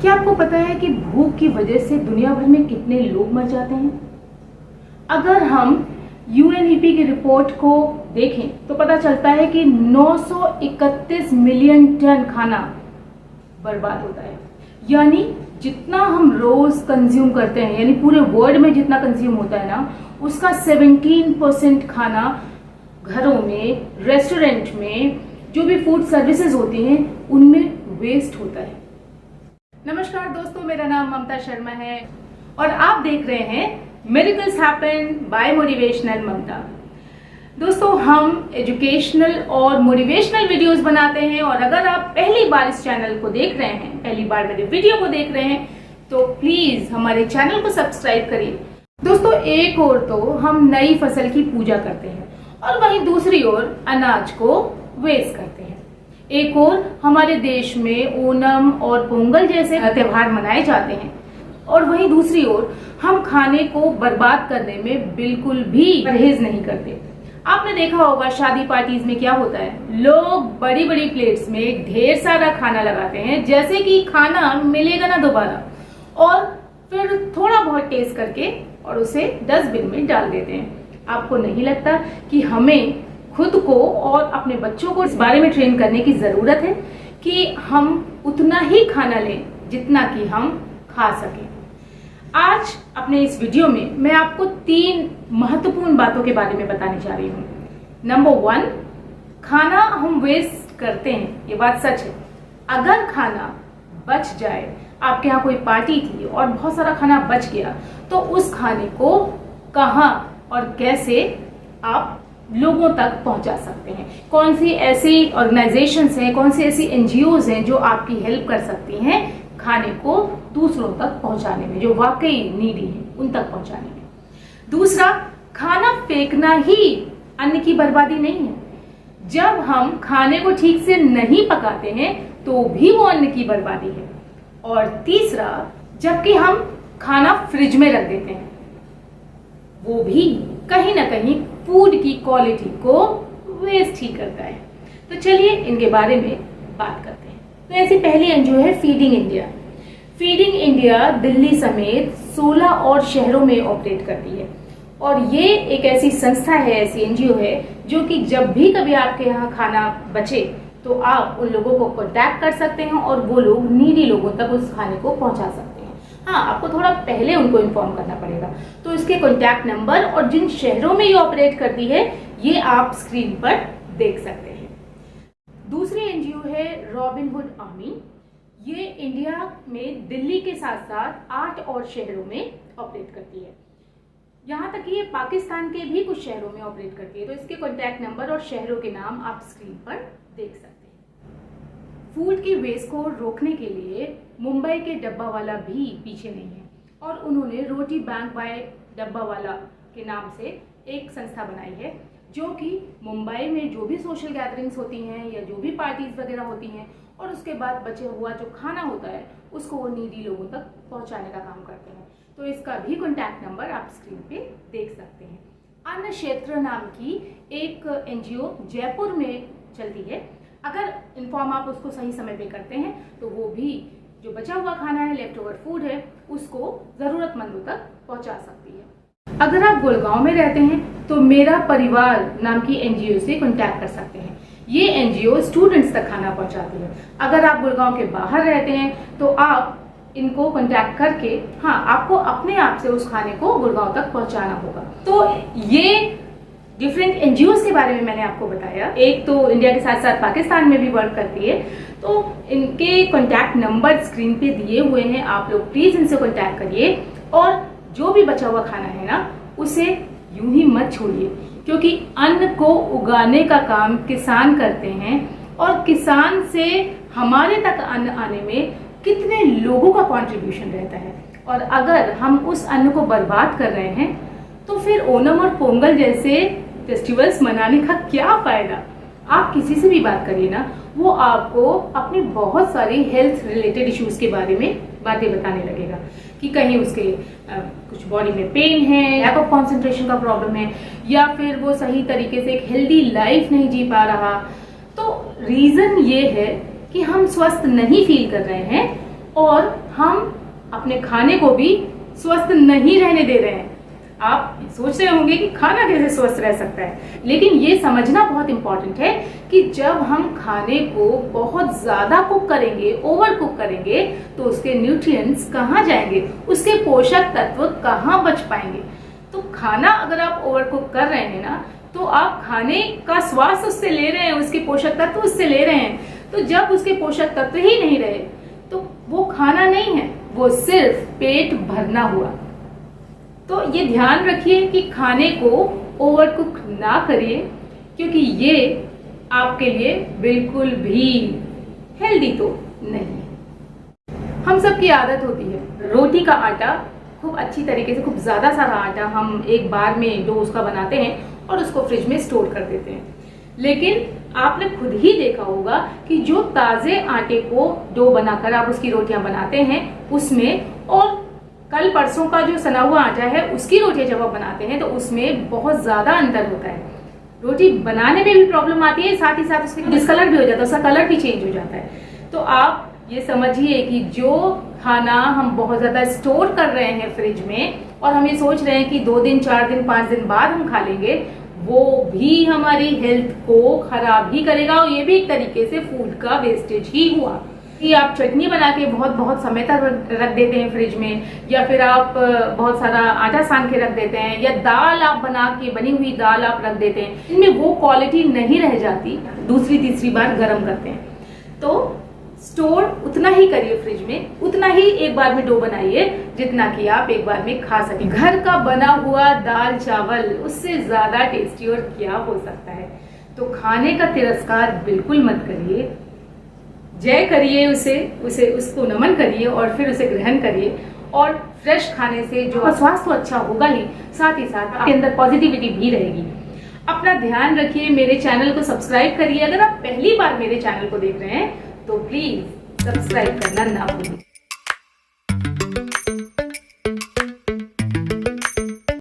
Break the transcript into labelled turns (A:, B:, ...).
A: क्या आपको पता है कि भूख की वजह से दुनिया भर में कितने लोग मर जाते हैं? अगर हम यूएनईपी की रिपोर्ट को देखें तो पता चलता है कि 931 मिलियन टन खाना बर्बाद होता है। यानी जितना हम रोज कंज्यूम करते हैं, यानी पूरे वर्ल्ड में जितना कंज्यूम होता है ना, उसका 17% खाना घरों में, रेस्टोरेंट में, जो भी फूड सर्विसेज होती हैं उनमें वेस्ट होता है। नमस्कार दोस्तों, मेरा नाम ममता शर्मा है और आप देख रहे हैं मिरेकल्स हैपन बाय मोटिवेशनल ममता। दोस्तों, हम एजुकेशनल और मोटिवेशनल वीडियोस बनाते हैं और अगर आप पहली बार इस चैनल को देख रहे हैं, पहली बार मेरे वीडियो को देख रहे हैं, तो प्लीज हमारे चैनल को सब्सक्राइब करिए। दोस्तों, एक ओर तो हम नई फसल की पूजा करते हैं और वहीं दूसरी ओर अनाज को वेस्ट करते हैं। एक ओर हमारे देश में ओणम और पोंगल जैसे त्योहार मनाए जाते हैं और वहीं दूसरी ओर हम खाने को बर्बाद करने में बिल्कुल भी परहेज नहीं करते। आपने देखा होगा शादी पार्टीज में क्या होता है, लोग बड़ी बड़ी प्लेट्स में ढेर सारा खाना लगाते हैं जैसे कि खाना मिलेगा ना दोबारा, और फिर थोड़ा बहुत टेस्ट करके और उसे डस्टबिन में डाल देते हैं। आपको नहीं लगता कि हमें खुद को और अपने बच्चों को इस बारे में ट्रेन करने की जरूरत है कि हम उतना ही खाना लें जितना कि हम खा सकें? आज अपने इस वीडियो में मैं आपको 3 महत्वपूर्ण बातों के बारे में बताने जा रही हूँ। नंबर 1, खाना हम वेस्ट करते हैं, ये बात सच है। अगर खाना बच जाए, आपके यहाँ कोई पार्टी थी और बहुत सारा खाना बच गया, तो उस खाने को कहाँ और कैसे आप लोगों तक पहुंचा सकते हैं? कौन सी ऐसी ऑर्गेनाइजेशंस हैं, कौन सी ऐसी एनजीओज हैं जो आपकी हेल्प कर सकती हैं खाने को दूसरों तक पहुंचाने में, जो वाकई नीडी हैं उन तक पहुंचाने में? दूसरा, खाना फेंकना ही अन्न की बर्बादी नहीं है। जब हम खाने को ठीक से नहीं पकाते हैं तो भी वो अन्न की बर्बादी है। और तीसरा, जबकि हम खाना फ्रिज में रख देते हैं, वो भी कहीं ना कहीं फूड की क्वालिटी को वेस्ट ही करता है। तो चलिए इनके बारे में बात करते हैं। तो ऐसी पहली एनजीओ है feeding India. Feeding India Delhi समेत 16 और शहरों में ऑपरेट करती है और ये एक ऐसी संस्था है, ऐसी एनजीओ है जो कि जब भी कभी आपके यहाँ खाना बचे तो आप उन लोगों को कॉन्टैक्ट कर सकते हैं और वो लोग नीडी लोगों तक उस खाने को पहुंचा सकते हैं। हाँ, आपको थोड़ा पहले उनको इन्फॉर्म करना पड़ेगा। तो इसके कॉन्टैक्ट नंबर और जिन शहरों में ये ऑपरेट करती है ये आप स्क्रीन पर देख सकते हैं। दूसरी एनजीओ है रॉबिन हुड आर्मी। ये इंडिया में दिल्ली के साथ साथ 8 और शहरों में ऑपरेट करती है। यहाँ तक कि ये पाकिस्तान के भी कुछ शहरों में ऑपरेट करती है। तो इसके कॉन्टैक्ट नंबर और शहरों के नाम आप स्क्रीन पर देख सकते हैं। फूड की वेस्ट को रोकने के लिए मुंबई के डब्बावाला भी पीछे नहीं है और उन्होंने रोटी बैंक बाय डब्बावाला के नाम से एक संस्था बनाई है जो कि मुंबई में जो भी सोशल गैदरिंग्स होती हैं या जो भी पार्टीज वगैरह होती हैं और उसके बाद बचे हुआ जो खाना होता है उसको वो नीडी लोगों तक पहुंचाने का काम करते हैं। तो इसका भी कॉन्टैक्ट नंबर आप स्क्रीन पे देख सकते हैं। अन्न क्षेत्र नाम की एक एनजीओ जयपुर में चलती है। अगर इन्फॉर्म आप उसको सही समय पे करते हैं तो वो भी जो बचा हुआ खाना है, लेफ्ट ओवर फूड है, उसको जरूरतमंदों तक पहुंचा सकती है। अगर आप गुड़गांव में रहते हैं तो मेरा परिवार नाम की एनजीओ से कॉन्टैक्ट कर सकते हैं। ये एनजीओ स्टूडेंट्स तक खाना पहुंचाती है। अगर आप गुड़गांव के बाहर रहते हैं तो आप इनको कॉन्टैक्ट करके, हाँ, आपको अपने आप से उस खाने को गुड़गांव तक पहुंचाना होगा। तो ये डिफरेंट एनजीओज के बारे में मैंने आपको बताया। एक तो इंडिया के साथ साथ पाकिस्तान में भी वर्क करती है। तो इनके कॉन्टैक्ट नंबर स्क्रीन पे दिए हुए हैं, आप लोग प्लीज इनसे कॉन्टैक्ट करिए और जो भी बचा हुआ खाना है ना उसे यूं ही मत छोड़िए, क्योंकि अन्न को उगाने का काम किसान करते हैं और किसान से हमारे तक अन्न आने में कितने लोगों का कंट्रीब्यूशन रहता है। और अगर हम उस अन्न को बर्बाद कर रहे हैं तो फिर ओणम और पोंगल जैसे फेस्टिवल्स मनाने का क्या फायदा? आप किसी से भी बात करिए ना, वो आपको अपनी बहुत सारी हेल्थ रिलेटेड इश्यूज के बारे में बातें बताने लगेगा कि कहीं उसके कुछ बॉडी में पेन है, लैक ऑफ कंसंट्रेशन का प्रॉब्लम है, या फिर वो सही तरीके से एक हेल्दी लाइफ नहीं जी पा रहा। तो रीजन ये है कि हम स्वस्थ नहीं फील कर रहे हैं और हम अपने खाने को भी स्वस्थ नहीं रहने दे रहे हैं। आप सोच रहे होंगे कि खाना कैसे स्वस्थ रह सकता है, लेकिन ये समझना बहुत इंपॉर्टेंट है कि जब हम खाने को बहुत ज्यादा कुक करेंगे, ओवर कुक करेंगे, तो उसके न्यूट्रिएंट्स कहाँ जाएंगे, उसके पोषक तत्व कहाँ बच पाएंगे। तो खाना अगर आप ओवर कुक कर रहे हैं ना, तो आप खाने का स्वाद उससे ले रहे हैं, उसके पोषक तत्व उससे ले रहे हैं। तो जब उसके पोषक तत्व ही नहीं रहे तो वो खाना नहीं है, वो सिर्फ पेट भरना हुआ। तो ये ध्यान रखिए कि खाने को ओवर कुक ना करिए, क्योंकि ये आपके लिए बिल्कुल भी हेल्दी तो नहीं है। हम सबकी आदत होती है रोटी का आटा खूब अच्छी तरीके से, खूब ज्यादा सारा आटा हम एक बार में डो उसका बनाते हैं और उसको फ्रिज में स्टोर कर देते हैं। लेकिन आपने खुद ही देखा होगा कि जो ताजे आटे को डो बनाकर आप उसकी रोटियां बनाते हैं, उसमें और कल परसों का जो सना हुआ आटा है उसकी रोटियां जब आप बनाते हैं तो उसमें बहुत ज्यादा अंतर होता है। रोटी बनाने में भी प्रॉब्लम आती है, साथ ही साथ उसका डिस्कलर भी हो जाता है, उसका कलर भी चेंज हो जाता है। तो आप ये समझिए कि जो खाना हम बहुत ज्यादा स्टोर कर रहे हैं फ्रिज में और हम ये सोच रहे हैं कि 2 दिन 4 दिन 5 दिन बाद हम खा लेंगे, वो भी हमारी हेल्थ को खराब ही करेगा और ये भी एक तरीके से फूड का वेस्टेज ही हुआ। कि आप चटनी बना के बहुत समय तक रख देते हैं फ्रिज में, या फिर आप बहुत सारा आटा सान के रख देते हैं, या दाल आप बना के बनी हुई दाल आप रख देते हैं, इनमें वो क्वालिटी नहीं रह जाती, दूसरी तीसरी बार गर्म करते हैं। तो स्टोर उतना ही करिए फ्रिज में, उतना ही एक बार में डो बनाइए जितना कि आप एक बार में खा सके। घर का बना हुआ दाल चावल उससे ज्यादा टेस्टी और क्या हो सकता है। तो खाने का तिरस्कार बिल्कुल मत करिए, जय करिए उसको नमन करिए और फिर उसे ग्रहण करिए। और फ्रेश खाने से जो स्वास्थ्य तो अच्छा होगा ही, साथ ही साथ आपके अंदर पॉजिटिविटी भी रहेगी। अपना ध्यान रखिए, मेरे चैनल को सब्सक्राइब करिए। अगर आप पहली बार मेरे चैनल को देख रहे हैं तो प्लीज सब्सक्राइब करना ना भूलिए।